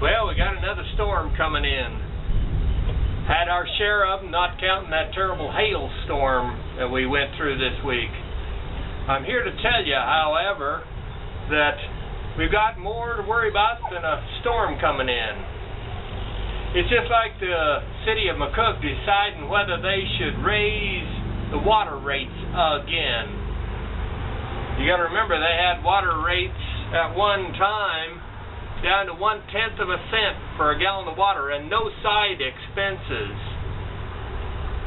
Well, we got another storm coming in. Had our share of them, not counting that terrible hailstorm that we went through this week. I'm here to tell you, however, that we've got more to worry about than a storm coming in. It's just like the city of McCook deciding whether they should raise the water rates again. You got to remember, they had water rates at one time down to 1/10 of a cent for a gallon of water and no side expenses.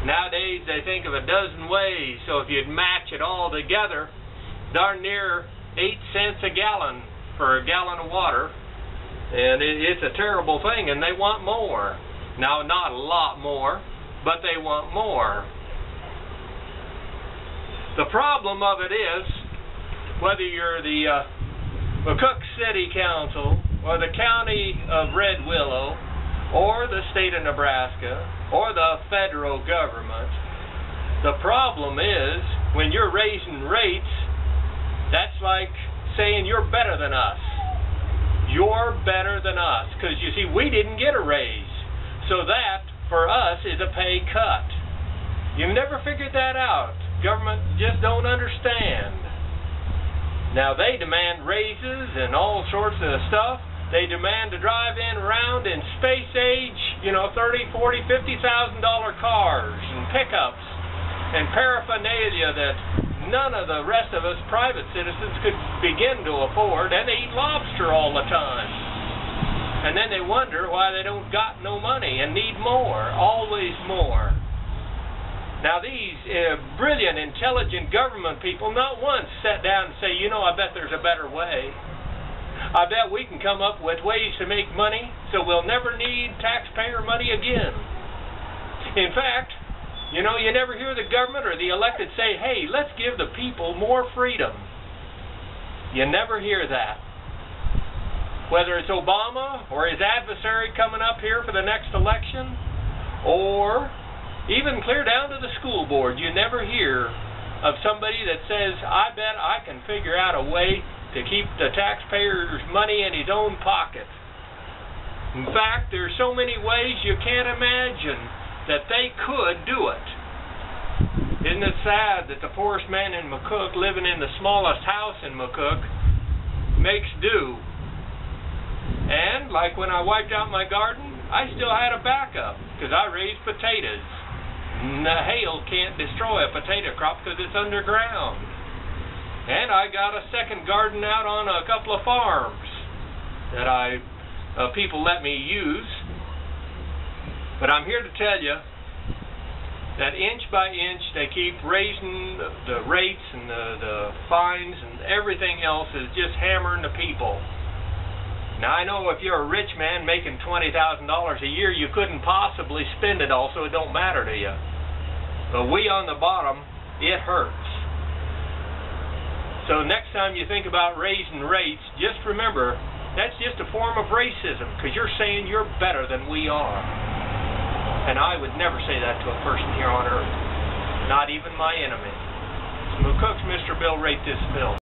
Nowadays they think of a dozen ways, so if you'd match it all together, darn near 8 cents a gallon for a gallon of water, and it's a terrible thing, and they want more. Now, not a lot more, but they want more. The problem of it is, whether you're the McCook City Council, or the County of Red Willow, or the state of Nebraska, or the federal government, the problem is, when you're raising rates, that's like saying you're better than us. You're better than us, because you see, we didn't get a raise. So that, for us, is a pay cut. You've never figured that out. Government just don't understand. Now, they demand raises and all sorts of stuff. They demand to drive in around in space age, $30,000, $40,000, $50,000 cars and pickups and paraphernalia that none of the rest of us private citizens could begin to afford, and they eat lobster all the time. And then they wonder why they don't got no money and need more, always more. Now these brilliant, intelligent government people not once sat down and say, I bet there's a better way. I bet we can come up with ways to make money so we'll never need taxpayer money again. In fact, you never hear the government or the elected say, hey, let's give the people more freedom. You never hear that. Whether it's Obama or his adversary coming up here for the next election, or even clear down to the school board, you never hear of somebody that says, I bet I can figure out a way to keep the taxpayer's money in his own pocket. In fact, there's so many ways you can't imagine that they could do it. Isn't it sad that the poorest man in McCook, living in the smallest house in McCook, makes do? And, like when I wiped out my garden, I still had a backup, because I raised potatoes. And the hail can't destroy a potato crop because it's underground. And I got a second garden out on a couple of farms that people let me use. But I'm here to tell you that inch by inch they keep raising the rates and the fines and everything else is just hammering the people. Now I know if you're a rich man making $20,000 a year, you couldn't possibly spend it all, so it don't matter to you. But we on the bottom, it hurts. So next time you think about raising rates, just remember, that's just a form of racism, because you're saying you're better than we are. And I would never say that to a person here on earth, not even my enemy. So McCook's Mr. Bill, rate this bill.